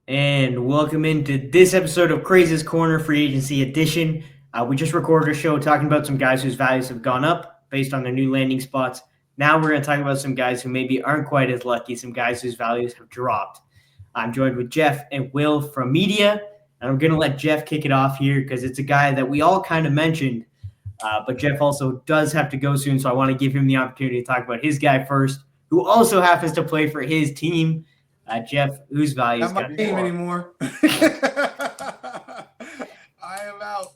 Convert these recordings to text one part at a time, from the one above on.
And welcome into this episode of Crazy's Corner Free Agency Edition. We just recorded a show talking about some guys whose values have gone up based on their new landing spots. Now we're going to talk about some guys who maybe aren't quite as lucky, some guys whose values have dropped. I'm joined with Jeff and Will from media, and I'm going to let Jeff kick it off here because it's a guy that we all kind of mentioned, but Jeff also does have to go soon, so I want to give him the opportunity to talk about his guy first, who also happens to play for his team. Jeff, whose values? Not my team anymore. I am out.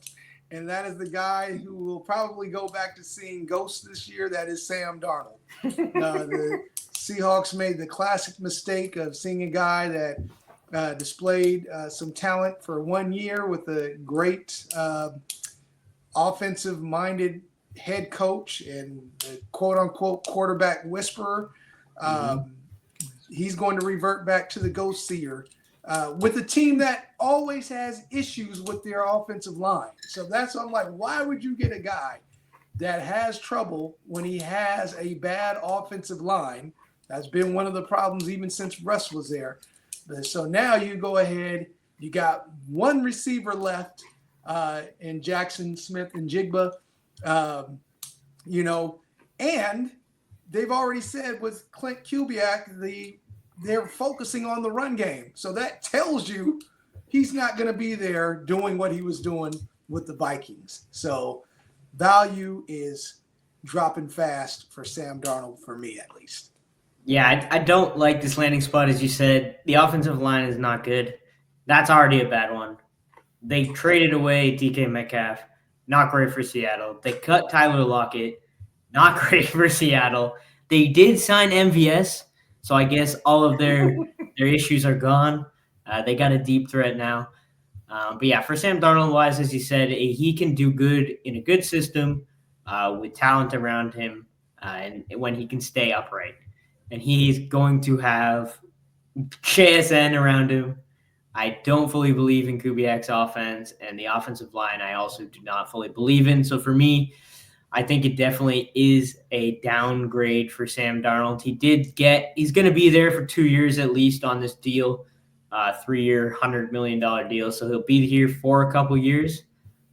And that is the guy who will probably go back to seeing ghosts this year. That is Sam Darnold. The Seahawks made the classic mistake of seeing a guy that displayed some talent for 1 year with a great offensive-minded head coach and the quote-unquote quarterback whisperer. He's going to revert back to the ghost seer with a team that always has issues with their offensive line. So that's why I'm like, why would you get a guy that has trouble when he has a bad offensive line? That's been one of the problems even since Russ was there. So now you go ahead, you got one receiver left in Jackson Smith and Jigba, and they've already said with Clint Kubiak, they're focusing on the run game. So that tells you he's not going to be there doing what he was doing with the Vikings. So value is dropping fast for Sam Darnold, for me at least. Yeah, I don't like this landing spot, as you said. The offensive line is not good. That's already a bad one. They traded away DK Metcalf. Not great for Seattle. They cut Tyler Lockett. Not great for Seattle. They did sign MVS, so I guess all of their issues are gone. They got a deep threat now. But yeah, for Sam Darnold-wise, as you said, he can do good in a good system with talent around him and when he can stay upright. And he's going to have JSN around him. I don't fully believe in Kubiak's offense, and the offensive line I also do not fully believe in. So for me, I think it definitely is a downgrade for Sam Darnold. He's going to be there for 2 years at least on this deal, 3-year, $100 million deal. So he'll be here for a couple years.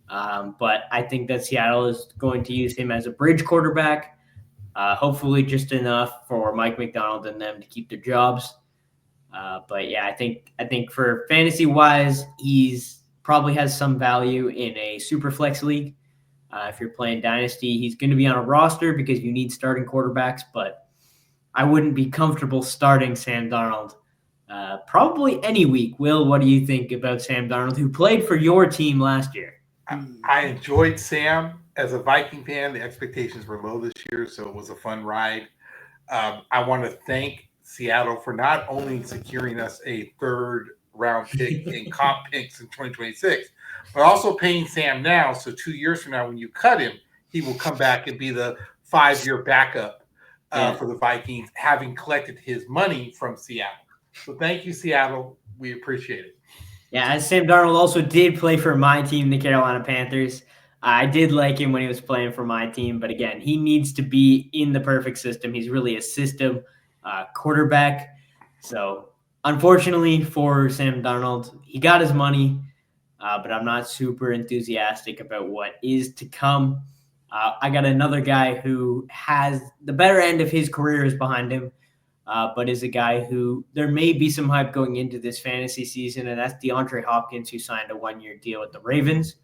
But I think that Seattle is going to use him as a bridge quarterback, hopefully just enough for Mike McDonald and them to keep their jobs. But yeah, I think for fantasy wise, he's probably has some value in a super flex league. If you're playing Dynasty, he's going to be on a roster because you need starting quarterbacks, but I wouldn't be comfortable starting Sam Darnold probably any week. Will, what do you think about Sam Darnold, who played for your team last year? I enjoyed Sam. As a Viking fan, the expectations were low this year, so it was a fun ride. I want to thank Seattle for not only securing us a third-round pick in comp picks in 2026, but also paying Sam now. So 2 years from now, when you cut him, he will come back and be the 5-year backup for the Vikings, having collected his money from Seattle. So thank you, Seattle. We appreciate it. Yeah, as Sam Darnold also did play for my team, the Carolina Panthers. I did like him when he was playing for my team, but again, he needs to be in the perfect system. He's really a system quarterback. So unfortunately for Sam Darnold, he got his money. But I'm not super enthusiastic about what is to come. I got another guy who has the better end of his career is behind him, but is a guy who there may be some hype going into this fantasy season, and that's DeAndre Hopkins, who signed a 1-year deal with the Ravens.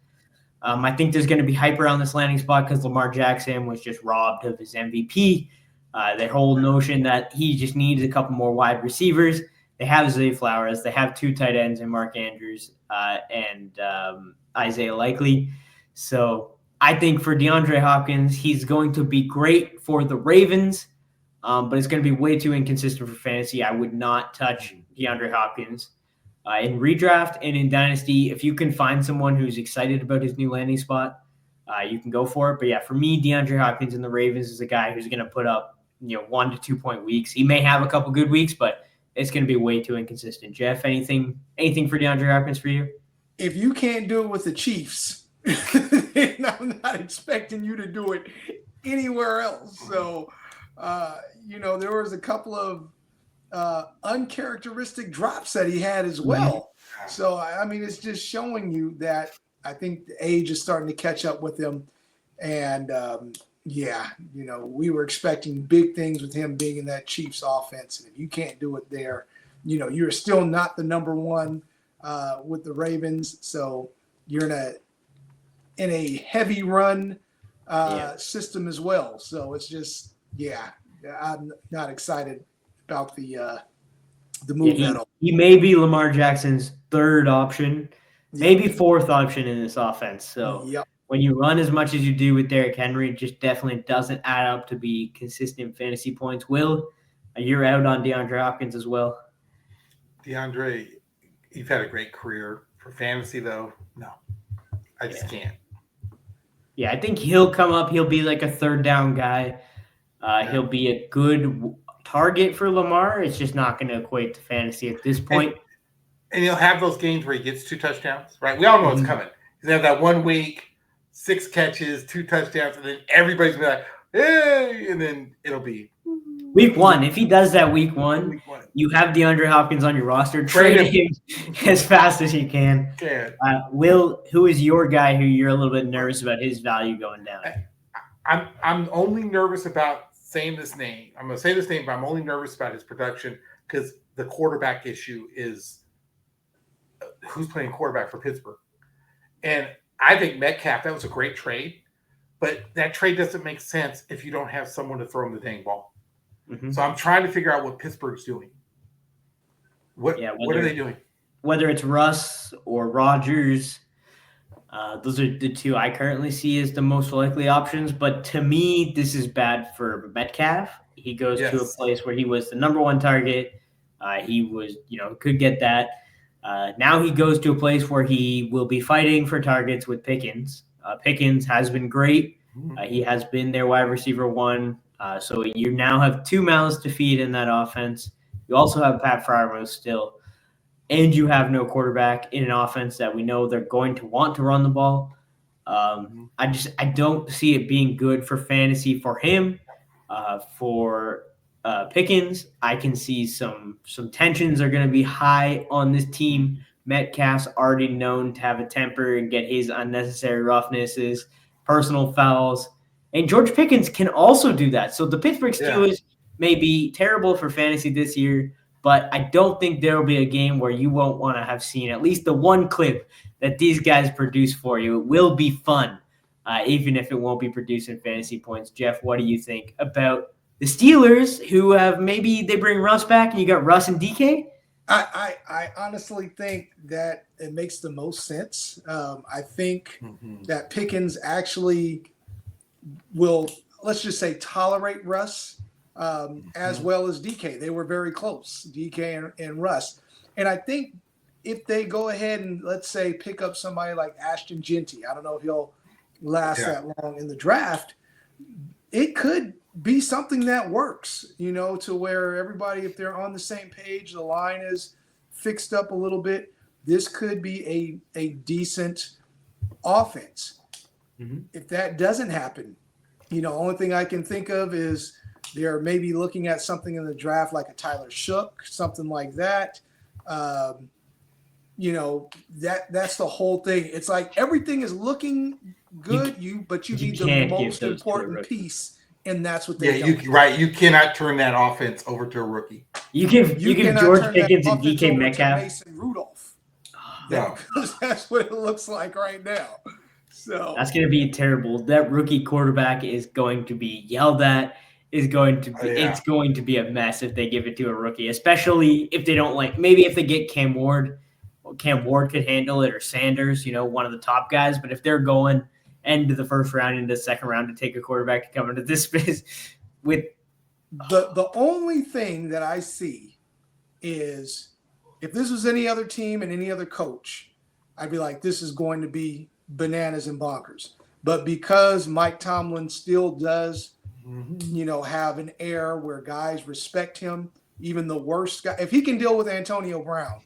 I think there's going to be hype around this landing spot because Lamar Jackson was just robbed of his MVP. The whole notion that he just needs a couple more wide receivers. They have Zay Flowers. They have 2 tight ends in Mark Andrews and Isaiah Likely. So I think for DeAndre Hopkins, he's going to be great for the Ravens, but it's going to be way too inconsistent for fantasy. I would not touch DeAndre Hopkins. In redraft and in Dynasty, if you can find someone who's excited about his new landing spot, you can go for it. But yeah, for me, DeAndre Hopkins and the Ravens is a guy who's going to put up 1 to 2 point weeks. He may have a couple good weeks, but it's going to be way too inconsistent. Jeff, anything for DeAndre Hopkins for you? If you can't do it with the Chiefs, then I'm not expecting you to do it anywhere else. So There was a couple of uncharacteristic drops that he had as well. So, I mean, it's just showing you that I think the age is starting to catch up with him. And, we were expecting big things with him being in that Chiefs offense. And if you can't do it there, you're still not the number one with the Ravens. So you're in a heavy run system as well. So it's just, I'm not excited about the move at all. He may be Lamar Jackson's third option, maybe fourth option in this offense. So when you run as much as you do with Derrick Henry, it just definitely doesn't add up to be consistent fantasy points. Will, you're out on DeAndre Hopkins as well. DeAndre, you've had a great career. For fantasy, though, no. I just can't. Yeah, I think he'll come up. He'll be like a third down guy. He'll be a good target for Lamar. It's just not going to equate to fantasy at this point. And he'll have those games where he gets 2 touchdowns, right? We all know it's coming. He'll have that 1 week, 6 catches, 2 touchdowns, and then everybody's going to be like, hey, and then it'll be week 1. If he does that week one, you have DeAndre Hopkins on your roster. Trade him as fast as you can. Will, who is your guy who you're a little bit nervous about his value going down? I'm only nervous about saying this name. I'm going to say this name, but I'm only nervous about his production because the quarterback issue is who's playing quarterback for Pittsburgh. And I think Metcalf, that was a great trade, but that trade doesn't make sense if you don't have someone to throw him the dang ball. So I'm trying to figure out what Pittsburgh's doing. What are they doing? Whether it's Russ or Rodgers, those are the two I currently see as the most likely options. But to me, this is bad for Metcalf. He goes to a place where he was the number one target. He was, could get that. Now he goes to a place where he will be fighting for targets with Pickens. Pickens has been great. He has been their wide receiver 1. So you now have 2 mouths to feed in that offense. You also have Pat Freiermuth still. And you have no quarterback in an offense that we know they're going to want to run the ball. I don't see it being good for fantasy for him. For Pickens, I can see some tensions are going to be high on this team. Metcalf's already known to have a temper and get his unnecessary roughnesses, personal fouls. And George Pickens can also do that. So the Pittsburgh Steelers may be terrible for fantasy this year, but I don't think there will be a game where you won't want to have seen at least the one clip that these guys produce for you. It will be fun, even if it won't be producing fantasy points. Jeff, what do you think about the Steelers, who have maybe they bring Russ back and you got Russ and DK? I honestly think that it makes the most sense. I think that Pickens actually will, let's just say, tolerate Russ as well as DK. They were very close, DK and Russ. And I think if they go ahead and, let's say, pick up somebody like Ashton Genty, I don't know if he'll last that long in the draft, it could be something that works, to where everybody, if they're on the same page, the line is fixed up a little bit. This could be a decent offense. If that doesn't happen, only thing I can think of is they're maybe looking at something in the draft like a Tyler Shook, something like that. That's the whole thing. It's like everything is looking good, but you need the most important piece. And that's what they do. You cannot turn that offense over to a rookie. You give George Pickens and DK Metcalf. Mason Rudolph. Because that's what it looks like right now. So that's going to be terrible. That rookie quarterback is going to be yelled at. It's going to be a mess if they give it to a rookie, especially if they don't maybe if they get Cam Ward. Cam Ward could handle it, or Sanders, one of the top guys. But if they're going end of the first round into the second round to take a quarterback to come into this space with the only thing that I see is if this was any other team and any other coach, I'd be like, this is going to be bananas and bonkers. But because Mike Tomlin still does, have an air where guys respect him, even the worst guy, if he can deal with Antonio Brown,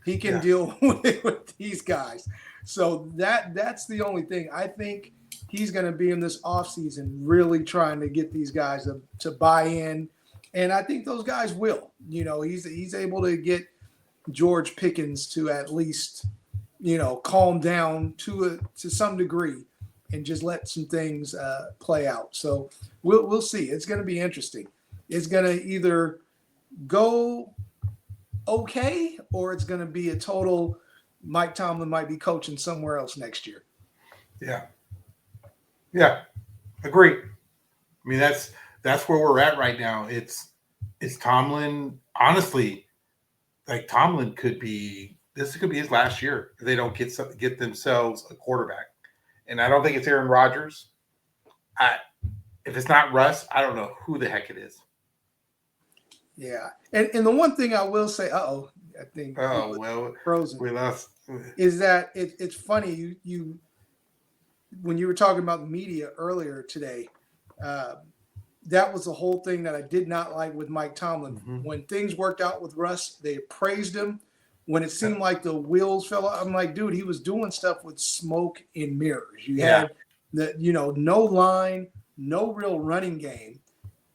he can deal with these guys. So that's the only thing. I think he's going to be in this offseason really trying to get these guys to buy in. And I think those guys will. You know, he's able to get George Pickens to at least, you know, calm down to some degree and just let some things play out. So we'll see. It's going to be interesting. It's going to either go okay or it's going to be a total Mike Tomlin might be coaching somewhere else next year. Yeah, agree. I mean, that's where we're at right now. It's Tomlin. Honestly, like Tomlin could be his last year if they don't get themselves a quarterback. And I don't think it's Aaron Rodgers. If it's not Russ, I don't know who the heck it is. Yeah, and the one thing I will say, I think frozen. We lost. Is that it's funny you when you were talking about the media earlier today, that was the whole thing that I did not like with Mike Tomlin. Mm-hmm. When things worked out with Russ, they praised him. When it seemed like the wheels fell out, I'm like, dude, he was doing stuff with smoke and mirrors. You had no line, no real running game.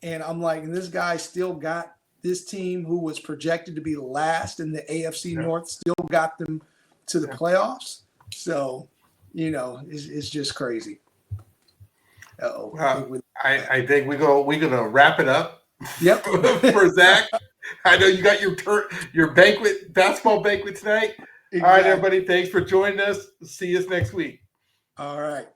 And I'm like, and this guy still got this team who was projected to be last in the AFC North, still got them to the playoffs. So, you know, it's just crazy. I think we're gonna wrap it up. Yep. For Zach. I know you got your basketball banquet tonight. Exactly. All right, everybody. Thanks for joining us. See us next week. All right.